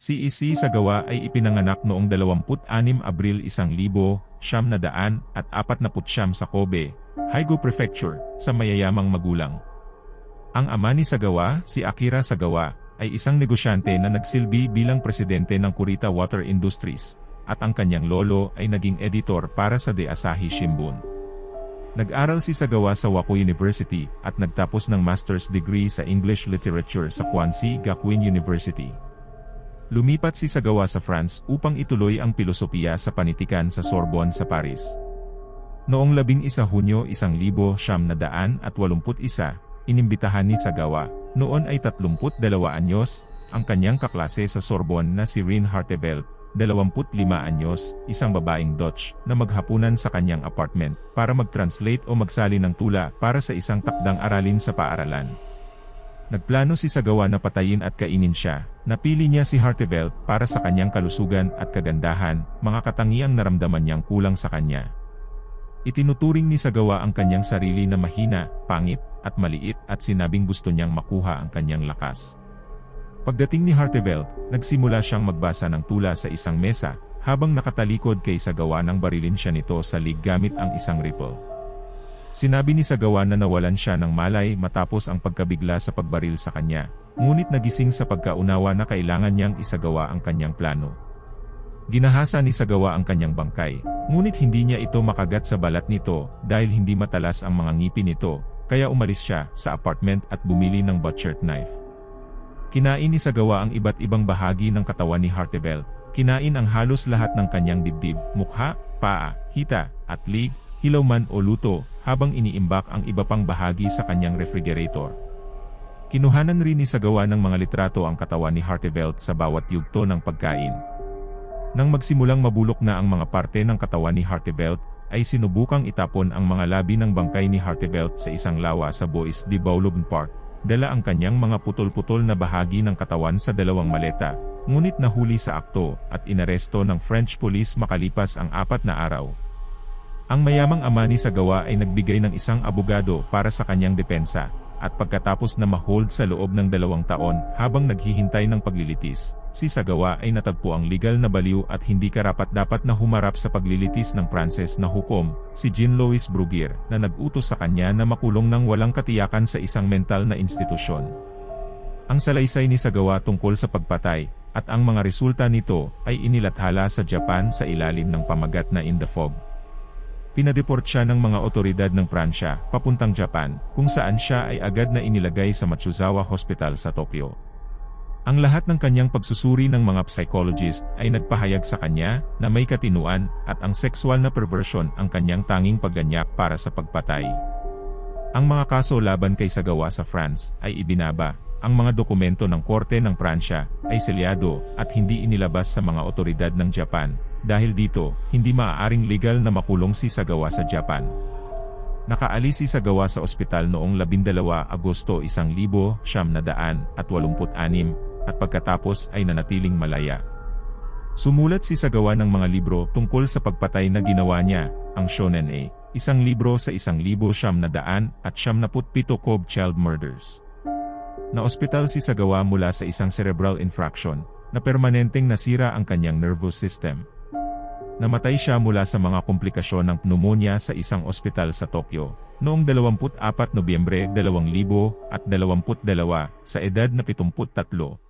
Si Issei Sagawa ay ipinanganak noong 26 Abril 1949 sa Kobe, Hyogo Prefecture, sa mayayamang magulang. Ang ama ni Sagawa, si Akira Sagawa, ay isang negosyante na nagsilbi bilang presidente ng Kurita Water Industries, at ang kanyang lolo ay naging editor para sa The Asahi Shimbun. Nag-aral si Sagawa sa Waco University at nagtapos ng master's degree sa English Literature sa Kwansi Gakuin University. Lumipat si Sagawa sa France upang ituloy ang pilosopiya sa panitikan sa Sorbonne sa Paris. Noong 11 Hunyo 1981, inimbitahan ni Sagawa, noon ay 32 anyos, ang kanyang kaklase sa Sorbonne na si Rijn Hartevelt, 25 anyos, isang babaeng Dutch, na maghapunan sa kanyang apartment para mag-translate o magsali ng tula para sa isang takdang aralin sa paaralan. Nagplano si Sagawa na patayin at kainin siya. Napili niya si Hartevelt para sa kanyang kalusugan at kagandahan, mga katangiang naramdaman niyang kulang sa kanya. Itinuturing ni Sagawa ang kanyang sarili na mahina, pangit, at maliit at sinabing gusto niyang makuha ang kanyang lakas. Pagdating ni Hartevelt, nagsimula siyang magbasa ng tula sa isang mesa, habang nakatalikod kay Sagawa nang barilin siya nito sa lig gamit ang isang rifle. Sinabi ni Sagawa na nawalan siya ng malay matapos ang pagkabigla sa pagbaril sa kanya, ngunit nagising sa pagkaunawa na kailangan niyang isagawa ang kanyang plano. Ginahasa ni Sagawa ang kanyang bangkay, ngunit hindi niya ito makagat sa balat nito dahil hindi matalas ang mga ngipin nito, kaya umalis siya sa apartment at bumili ng butcher knife. Kinain ni Sagawa ang iba't ibang bahagi ng katawan ni Hartevelt, kinain ang halos lahat ng kanyang dibdib, mukha, paa, hita, at lig, hilaw man o luto, habang iniimbak ang iba pang bahagi sa kanyang refrigerator. Kinuhanan rin ni Sagawa ng mga litrato ang katawan ni Hartevelt sa bawat yugto ng pagkain. Nang magsimulang mabulok na ang mga parte ng katawan ni Hartevelt, ay sinubukang itapon ang mga labi ng bangkay ni Hartevelt sa isang lawa sa Bois de Boulogne Park. Dala ang kanyang mga putol-putol na bahagi ng katawan sa dalawang maleta, ngunit nahuli sa akto at inaresto ng French police makalipas ang 4 na araw. Ang mayamang ama ni Sagawa ay nagbigay ng isang abogado para sa kanyang depensa, at pagkatapos na ma-hold sa loob ng 2 taon habang naghihintay ng paglilitis, si Sagawa ay natagpo ang legal na baliw at hindi karapat-dapat na humarap sa paglilitis ng Pranses na hukom, si Jean-Louis Bruguière, na nag-utos sa kanya na makulong ng walang katiyakan sa isang mental na institusyon. Ang salaysay ni Sagawa tungkol sa pagpatay, at ang mga resulta nito, ay inilathala sa Japan sa ilalim ng pamagat na In the Fog. Pinadeport siya ng mga otoridad ng Pransya, papuntang Japan, kung saan siya ay agad na inilagay sa Matsuzawa Hospital sa Tokyo. Ang lahat ng kanyang pagsusuri ng mga psychologist ay nagpahayag sa kanya na may katinuan at ang sexual na perversion ang kanyang tanging pagganyak para sa pagpatay. Ang mga kaso laban kay Sagawa sa France ay ibinaba. Ang mga dokumento ng korte ng Pransya ay selyado at hindi inilabas sa mga otoridad ng Japan. Dahil dito, hindi maaaring legal na makulong si Sagawa sa Japan. Nakaalis si Sagawa sa ospital noong 12 Agosto 1986 at pagkatapos ay nanatiling malaya. Sumulat si Sagawa ng mga libro tungkol sa pagpatay na ginawa niya, ang Shonen A, isang libro sa 1977 Cove Child Murders. Na-ospital si Sagawa mula sa isang cerebral infraction, na permanenteng nasira ang kanyang nervous system. Namatay siya mula sa mga komplikasyon ng pneumonia sa isang ospital sa Tokyo, noong 24 Nobyembre 2022 sa edad na 73.